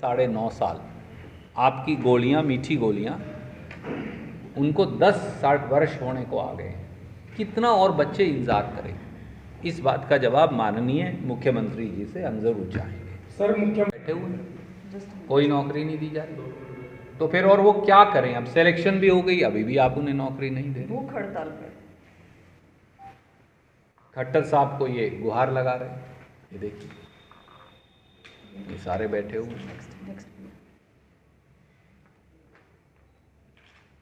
9.5 साल आपकी गोलियां, मीठी गोलियां, उनको 10-60 वर्ष होने को आ गए हैं। कितना और बच्चे इंतजार करें? इस बात का जवाब माननीय मुख्यमंत्री जी से हम जरूर चाहेंगे। सर, मुख्यमंत्री बैठे हुए कोई नौकरी नहीं दी जा रही, तो फिर और वो क्या करें? अब सिलेक्शन भी हो गई, अभी भी आप उन्हें नौकरी नहीं दे रहे। भूख हड़ताल पर खट्टर साहब को ये गुहार लगा रहे हैं, ये देखिए, ये सारे बैठे हुए।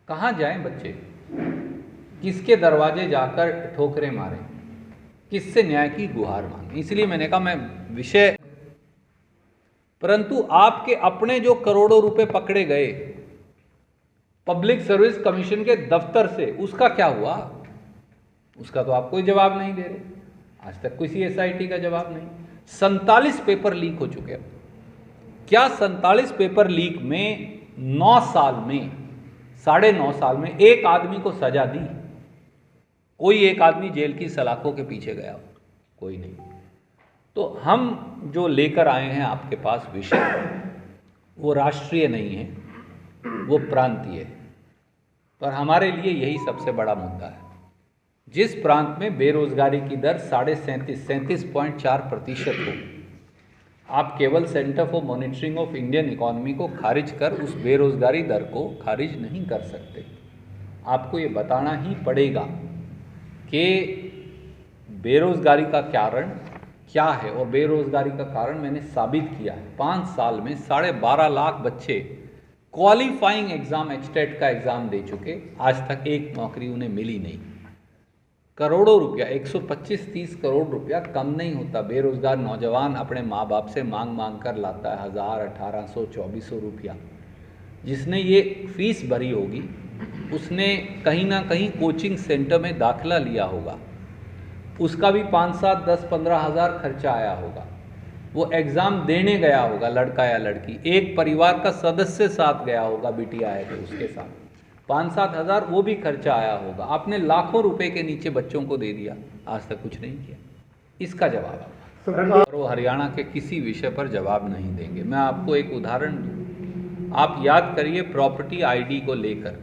कहाँ जाएं बच्चे? किसके दरवाजे जाकर ठोकरें मारें? किससे न्याय की गुहार मांगे? इसलिए मैंने कहा मैं विषय, परंतु आपके अपने जो करोड़ों रुपए पकड़े गए पब्लिक सर्विस कमीशन के दफ्तर से, उसका क्या हुआ? उसका तो आप कोई जवाब नहीं दे रहे। आज तक किसी एसआईटी का जवाब नहीं। 47 पेपर लीक हो चुके हैं। क्या 47 पेपर लीक में 9 साल में, 9.5 साल में एक आदमी को सजा दी? कोई एक आदमी जेल की सलाखों के पीछे गया हो? कोई नहीं। तो हम जो लेकर आए हैं आपके पास विषय, वो राष्ट्रीय नहीं है, वो प्रांतीय है, पर हमारे लिए यही सबसे बड़ा मुद्दा है। जिस प्रांत में बेरोजगारी की दर 37.4% हो, आप केवल centre for monitoring of Indian economy को खारिज कर उस बेरोजगारी दर को खारिज नहीं कर सकते। आपको ये बताना ही पड़ेगा कि बेरोजगारी का कारण क्या है, और बेरोजगारी का कारण मैंने साबित किया है। 5 साल में 12.5 लाख बच्चे क्वालिफाइंग एग्जाम, एचटेट का एग्जाम दे चुके, आज तक एक नौकरी उन्हें मिली नहीं। करोड़ों रुपया, 125-30 करोड़ रुपया कम नहीं होता। बेरोजगार नौजवान अपने माँ बाप से मांग मांग कर लाता है 1000, 1800, 2400 रुपया। जिसने ये फीस भरी होगी, उसने कहीं ना कहीं कोचिंग सेंटर में दाखिला लिया होगा, उसका भी 5, 7, 10, 15 हज़ार खर्चा आया होगा। वो एग्ज़ाम देने गया होगा, लड़का या लड़की, एक परिवार का सदस्य साथ गया होगा, बिटिया है तो उसके साथ 5-7 हज़ार वो भी खर्चा आया होगा। आपने लाखों रुपए के नीचे बच्चों को दे दिया, आज तक कुछ नहीं किया। इसका जवाब आप, और वो हरियाणा के किसी विषय पर जवाब नहीं देंगे। मैं आपको एक उदाहरण दूँ, आप याद करिए प्रॉपर्टी आईडी को लेकर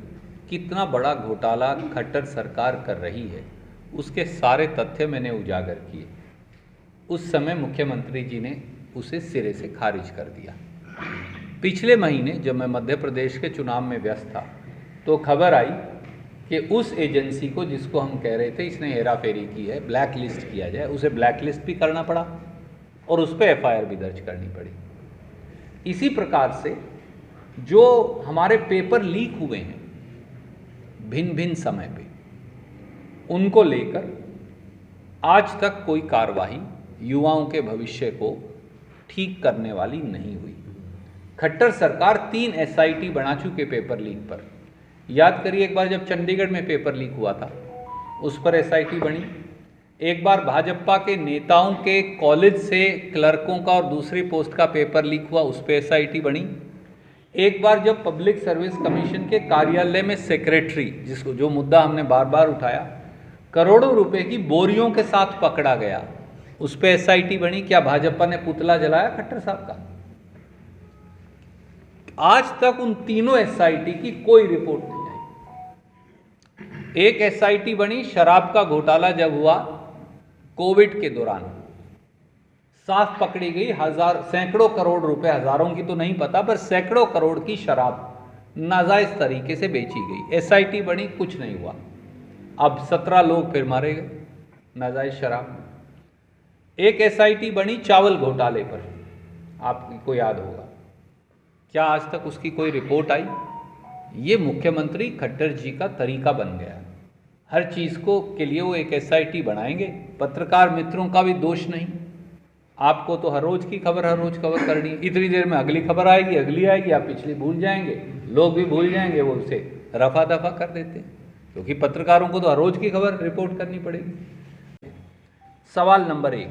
कितना बड़ा घोटाला खट्टर सरकार कर रही है, उसके सारे तथ्य मैंने उजागर किए। उस समय मुख्यमंत्री जी ने उसे सिरे से खारिज कर दिया। पिछले महीने जब मैं मध्य प्रदेश के चुनाव में व्यस्त था, तो खबर आई कि उस एजेंसी को, जिसको हम कह रहे थे इसने हेराफेरी की है, ब्लैक लिस्ट किया जाए, उसे ब्लैक लिस्ट भी करना पड़ा और उस पर एफआईआर भी दर्ज करनी पड़ी। इसी प्रकार से जो हमारे पेपर लीक हुए हैं भिन्न भिन्न समय पे, उनको लेकर आज तक कोई कार्रवाई युवाओं के भविष्य को ठीक करने वाली नहीं हुई। खट्टर सरकार 3 एसआईटी बना चुके पेपर लीक पर। याद करिए, एक बार जब चंडीगढ़ में पेपर लीक हुआ था, उस पर एसआईटी बनी। एक बार भाजपा के नेताओं के कॉलेज से क्लर्कों का और दूसरी पोस्ट का पेपर लीक हुआ, उस पर एसआईटी बनी। एक बार जब पब्लिक सर्विस कमीशन के कार्यालय में सेक्रेटरी, जिसको जो मुद्दा हमने बार बार उठाया, करोड़ों रुपए की बोरियों के साथ पकड़ा गया, उस पर एसआईटी बनी। क्या भाजपा ने पुतला जलाया खट्टर साहब का? आज तक उन तीनों एसआईटी की कोई रिपोर्ट नहीं आई। एक एसआईटी बनी शराब का घोटाला जब हुआ कोविड के दौरान, साफ पकड़ी गई सैकड़ों करोड़ रुपए, हजारों की तो नहीं पता, पर सैकड़ों करोड़ की शराब नाजायज तरीके से बेची गई। एसआईटी बनी, कुछ नहीं हुआ। अब 17 लोग फिर मारे गए नाजायज शराब। एक एसआईटी बनी चावल घोटाले पर, आपको याद होगा। क्या आज तक उसकी कोई रिपोर्ट आई? ये मुख्यमंत्री खट्टर जी का तरीका बन गया। हर चीज़ को के लिए वो एक एसआईटी बनाएंगे। पत्रकार मित्रों का भी दोष नहीं। आपको तो हर रोज़ की खबर, हर रोज़ कवर करनी है। इतनी देर में अगली खबर आएगी, अगली आएगी, आप पिछली भूल जाएंगे, लोग भी भूल जाएंगे, वो उसे रफा दफा कर देते हैं, क्योंकि पत्रकारों को तो हर रोज़ की खबर रिपोर्ट करनी पड़ेगी। सवाल नंबर 1,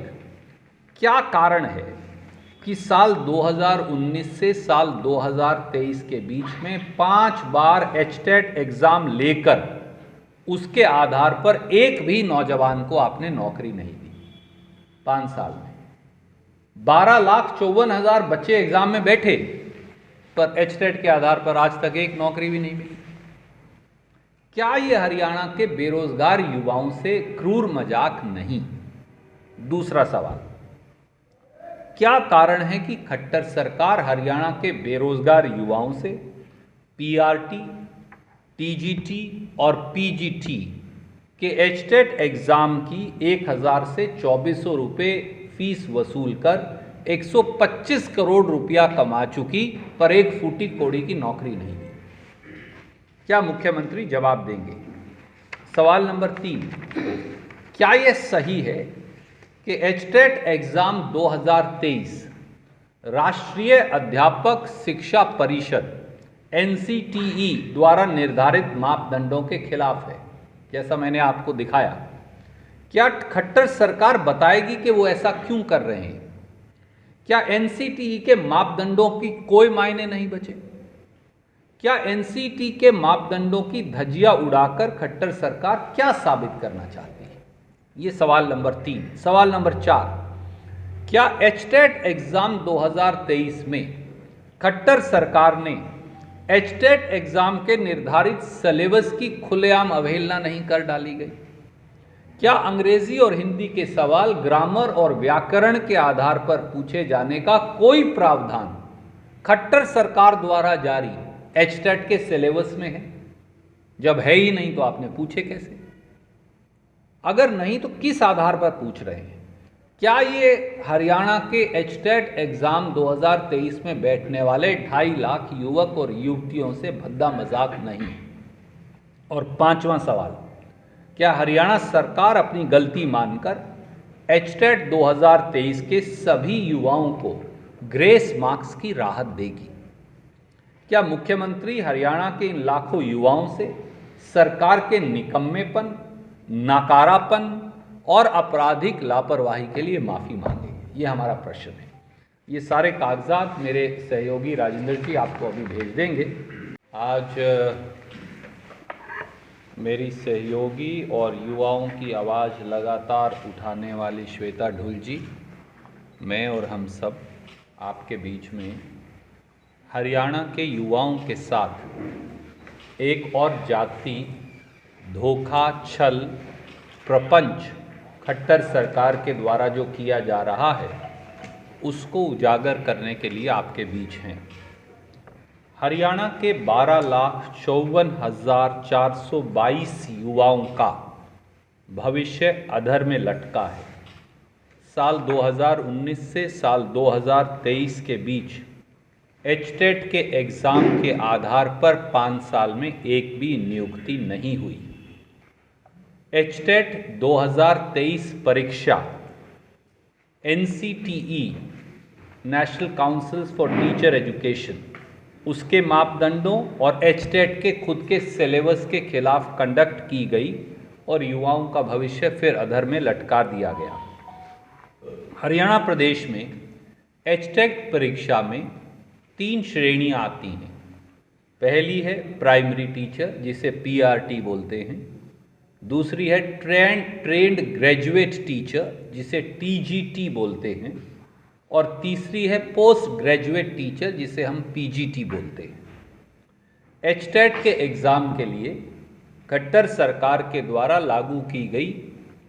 क्या कारण है कि साल 2019 से साल 2023 के बीच में 5 बार एचटेट एग्जाम लेकर उसके आधार पर एक भी नौजवान को आपने नौकरी नहीं दी? 5 साल में 12,54,000 बच्चे एग्जाम में बैठे, पर एचटेट के आधार पर आज तक एक नौकरी भी नहीं मिली। क्या ये हरियाणा के बेरोजगार युवाओं से क्रूर मजाक नहीं? दूसरा सवाल, क्या कारण है कि खट्टर सरकार हरियाणा के बेरोजगार युवाओं से पीआरटी, टीजीटी और पीजीटी के एचटेट एग्जाम की 1000 से 2400 रुपये फीस वसूल कर 125 करोड़ रुपया कमा चुकी पर एक फूटी कोड़ी की नौकरी नहीं दी? क्या मुख्यमंत्री जवाब देंगे? सवाल नंबर 3, क्या यह सही है कि एचटेट एग्जाम 2023 राष्ट्रीय अध्यापक शिक्षा परिषद NCTE द्वारा निर्धारित मापदंडों के खिलाफ है? जैसा मैंने आपको दिखाया, क्या खट्टर सरकार बताएगी कि वो ऐसा क्यों कर रहे हैं? क्या NCTE के मापदंडों की कोई मायने नहीं बचे? क्या NCTE के मापदंडों की धज्जियां उड़ाकर खट्टर सरकार क्या साबित करना चाहती है? ये सवाल नंबर 3। सवाल नंबर 4, क्या एचटेट एग्जाम 2023 में खट्टर सरकार ने एचटेट एग्जाम के निर्धारित सिलेबस की खुलेआम अवहेलना नहीं कर डाली गई? क्या अंग्रेजी और हिंदी के सवाल ग्रामर और व्याकरण के आधार पर पूछे जाने का कोई प्रावधान खट्टर सरकार द्वारा जारी एचटेट के सिलेबस में है? जब है ही नहीं तो आपने पूछे कैसे? अगर नहीं तो किस आधार पर पूछ रहे हैं? क्या ये हरियाणा के एचटेट एग्जाम 2023 में बैठने वाले 2.5 लाख युवक और युवतियों से भद्दा मजाक नहीं? और 5वां सवाल, क्या हरियाणा सरकार अपनी गलती मानकर एचटेट 2023 के सभी युवाओं को ग्रेस मार्क्स की राहत देगी? क्या मुख्यमंत्री हरियाणा के इन लाखों युवाओं से सरकार के निकम्मेपन, नकारापन और आपराधिक लापरवाही के लिए माफ़ी मांगेंगे? ये हमारा प्रश्न है। ये सारे कागजात मेरे सहयोगी राजेंद्र जी आपको अभी भेज देंगे। आज मेरी सहयोगी और युवाओं की आवाज़ लगातार उठाने वाली श्वेता ढुल जी, मैं और हम सब आपके बीच में हरियाणा के युवाओं के साथ एक और जाति धोखा, छल, प्रपंच खट्टर सरकार के द्वारा जो किया जा रहा है उसको उजागर करने के लिए आपके बीच हैं। हरियाणा के 12,54,422 युवाओं का भविष्य अधर में लटका है। साल 2019 से साल 2023 के बीच एचटेट के एग्ज़ाम के आधार पर 5 साल में एक भी नियुक्ति नहीं हुई। एचटेट 2023 परीक्षा NCTE national councils for teacher education उसके मापदंडों और एचटेट के खुद के सिलेबस के खिलाफ कंडक्ट की गई और युवाओं का भविष्य फिर अधर में लटका दिया गया। हरियाणा प्रदेश में एचटेट परीक्षा में 3 श्रेणियां आती हैं। पहली है प्राइमरी टीचर जिसे PRT बोलते हैं, दूसरी है ट्रेंड ग्रेजुएट टीचर जिसे TGT बोलते हैं, और तीसरी है पोस्ट ग्रेजुएट टीचर जिसे हम PGT बोलते हैं। एचटेट के एग्ज़ाम के लिए खट्टर सरकार के द्वारा लागू की गई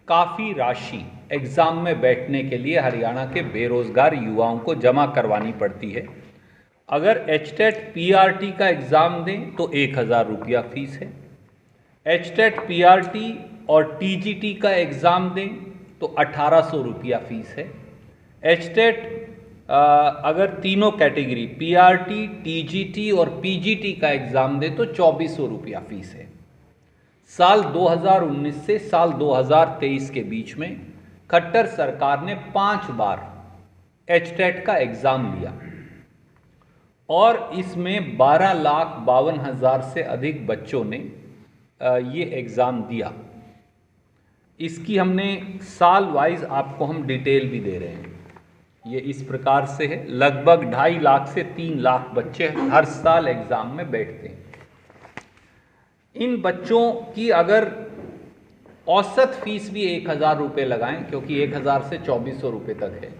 काफ़ी राशि एग्ज़ाम में बैठने के लिए हरियाणा के बेरोज़गार युवाओं को जमा करवानी पड़ती है। अगर एचटेट PRT का एग्ज़ाम दें तो 1000 रुपया फीस है। एचटेट PRT और TGT का एग्ज़ाम दें तो 1800 रुपया फीस है। एचटेट अगर तीनों कैटेगरी PRT, TGT और PGT का एग्ज़ाम दें तो 2400 रुपया फीस है। साल 2019 से साल 2023 के बीच में खट्टर सरकार ने 5 बार एचटेट का एग्ज़ाम लिया और इसमें 12,52,000 से अधिक बच्चों ने ये एग्ज़ाम दिया। इसकी हमने साल वाइज आपको हम डिटेल भी दे रहे हैं। ये इस प्रकार से है, लगभग 2.5 लाख से 3 लाख बच्चे हर साल एग्ज़ाम में बैठते हैं। इन बच्चों की अगर औसत फीस भी 1000 रुपये लगाएं, क्योंकि 1000 से 2400 रुपये तक है,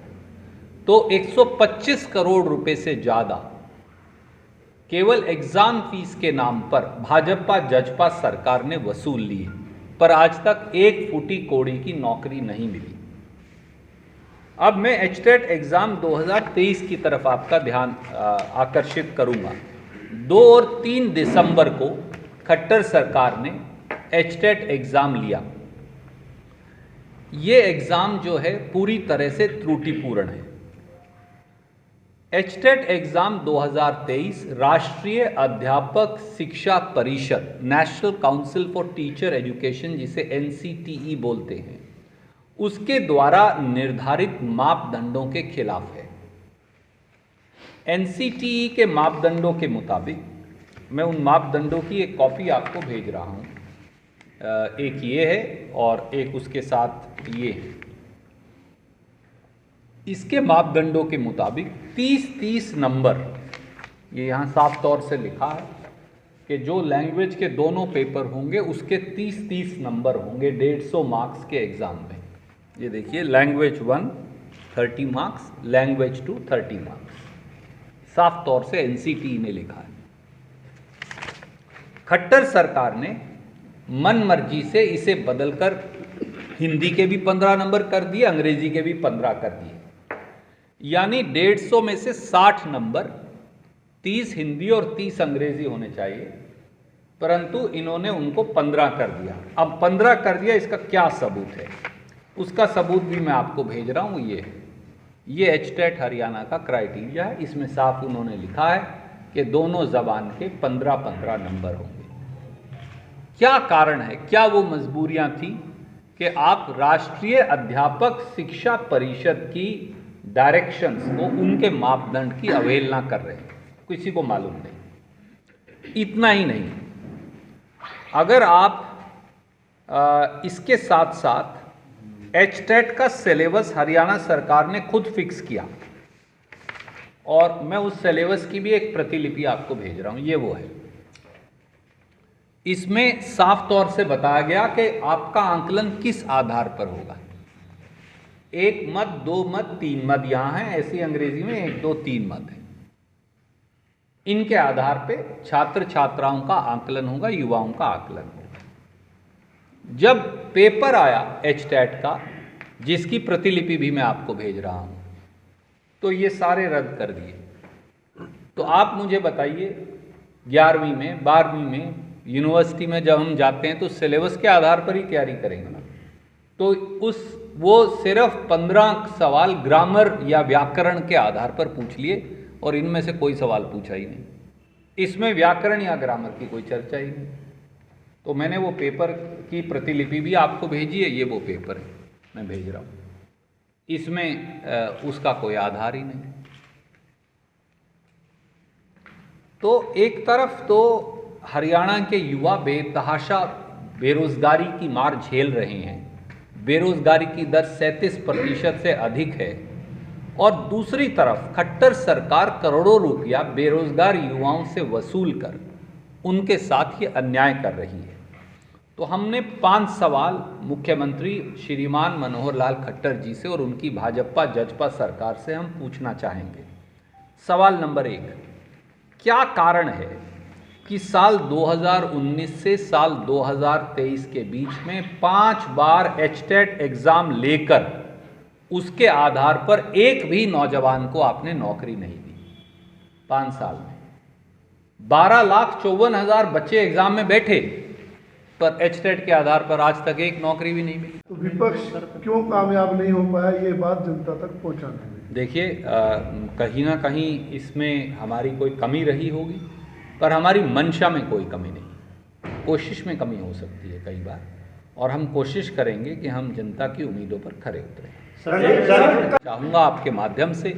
तो 125 करोड़ रुपए से ज़्यादा केवल एग्जाम फीस के नाम पर भाजपा जजपा सरकार ने वसूल लिए, पर आज तक एक फूटी कौड़ी की नौकरी नहीं मिली। अब मैं एचटेट एग्जाम 2023 की तरफ आपका ध्यान आकर्षित करूंगा। 2 और 3 दिसंबर को खट्टर सरकार ने एचटेट एग्जाम लिया। ये एग्जाम जो है पूरी तरह से त्रुटिपूर्ण है। एचटेट एग्जाम 2023 राष्ट्रीय अध्यापक शिक्षा परिषद, national council for teacher education, जिसे NCTE बोलते हैं, उसके द्वारा निर्धारित मापदंडों के खिलाफ है। NCTE के मापदंडों के मुताबिक, मैं उन मापदंडों की एक कॉपी आपको भेज रहा हूं, एक ये है और एक उसके साथ ये है। इसके मापदंडों के मुताबिक 30-30 नंबर, ये यहाँ साफ तौर से लिखा है कि जो लैंग्वेज के दोनों पेपर होंगे उसके 30-30 नंबर होंगे 150 मार्क्स के एग्जाम में। ये देखिए, लैंग्वेज 1 30 मार्क्स, लैंग्वेज 2 30 मार्क्स, साफ तौर से NCTE ने लिखा है। खट्टर सरकार ने मन मर्जी से इसे बदलकर हिंदी के भी 15 नंबर कर दिए, अंग्रेजी के भी 15 कर दिए, यानी 150 में से 60 नंबर 30 हिंदी और 30 अंग्रेजी होने चाहिए, परंतु इन्होंने उनको 15 कर दिया। अब 15 कर दिया, इसका क्या सबूत है? उसका सबूत भी मैं आपको भेज रहा हूँ। ये एचटेट हरियाणा का क्राइटेरिया है। इसमें साफ उन्होंने लिखा है कि दोनों जबान के 15-15 नंबर होंगे। क्या कारण है, क्या वो मजबूरियां थी कि आप राष्ट्रीय अध्यापक शिक्षा परिषद की डायरेक्शंस को, उनके मापदंड की अवहेलना कर रहे हैं? किसी को मालूम नहीं। इतना ही नहीं, अगर आप इसके साथ साथ एचटेट का सिलेबस हरियाणा सरकार ने खुद फिक्स किया, और मैं उस सिलेबस की भी एक प्रतिलिपि आपको भेज रहा हूं, ये वो है। इसमें साफ तौर से बताया गया कि आपका आंकलन किस आधार पर होगा। 1 मत, 2 मत, 3 मत यहाँ है, ऐसी अंग्रेजी में 1 2 3 मत है। इनके आधार पे छात्र छात्राओं का आंकलन होगा, युवाओं का आंकलन होगा। जब पेपर आया एचटेट का, जिसकी प्रतिलिपि भी मैं आपको भेज रहा हूं, तो ये सारे रद्द कर दिए। तो आप मुझे बताइए, 11वीं में, 12वीं में, यूनिवर्सिटी में जब हम जाते हैं तो सिलेबस के आधार पर ही तैयारी करेंगे ना। तो वो सिर्फ 15 सवाल ग्रामर या व्याकरण के आधार पर पूछ लिए, और इनमें से कोई सवाल पूछा ही नहीं। इसमें व्याकरण या ग्रामर की कोई चर्चा ही नहीं। तो मैंने वो पेपर की प्रतिलिपि भी आपको भेजी है, ये वो पेपर है मैं भेज रहा हूँ। इसमें उसका कोई आधार ही नहीं। तो एक तरफ तो हरियाणा के युवा बेतहाशा बेरोजगारी की मार झेल रहे हैं, बेरोजगारी की दर 37% से अधिक है, और दूसरी तरफ खट्टर सरकार करोड़ों रुपया बेरोजगार युवाओं से वसूल कर उनके साथ ये अन्याय कर रही है। तो हमने 5 सवाल मुख्यमंत्री श्रीमान मनोहर लाल खट्टर जी से और उनकी भाजपा जजपा सरकार से हम पूछना चाहेंगे। सवाल नंबर 1, क्या कारण है कि साल 2019 से साल 2023 के बीच में 5 बार एचटेट एग्जाम लेकर उसके आधार पर एक भी नौजवान को आपने नौकरी नहीं दी? 5 साल में 12,54,000 बच्चे एग्जाम में बैठे, पर एचटेट के आधार पर आज तक एक नौकरी भी नहीं मिली। तो विपक्ष क्यों कामयाब नहीं हो पाया ये बात जनता तक पहुंचाने में? देखिए, कहीं ना कहीं इसमें हमारी कोई कमी रही होगी, पर हमारी मंशा में कोई कमी नहीं। कोशिश में कमी हो सकती है कई बार, और हम कोशिश करेंगे कि हम जनता की उम्मीदों पर खरे उतरें। चाहूँगा आपके माध्यम से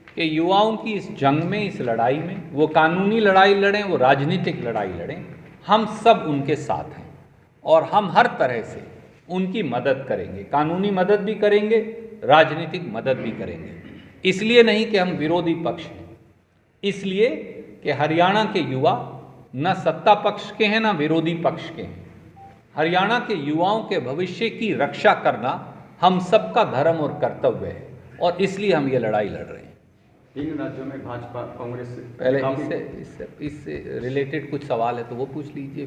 कि युवाओं की इस जंग में, इस लड़ाई में, वो कानूनी लड़ाई लड़ें, वो राजनीतिक लड़ाई लड़ें, हम सब उनके साथ हैं और हम हर तरह से उनकी मदद करेंगे। कानूनी मदद भी करेंगे, राजनीतिक मदद भी करेंगे। इसलिए नहीं कि हम विरोधी पक्ष हैं, इसलिए कि हरियाणा के युवा न सत्ता पक्ष के हैं न विरोधी पक्ष के हैं। हरियाणा के युवाओं के भविष्य की रक्षा करना हम सबका धर्म और कर्तव्य है, और इसलिए हम ये लड़ाई लड़ रहे हैं। इन राज्यों में भाजपा कांग्रेस पहले काफी- इससे रिलेटेड कुछ सवाल है तो वो पूछ लीजिए।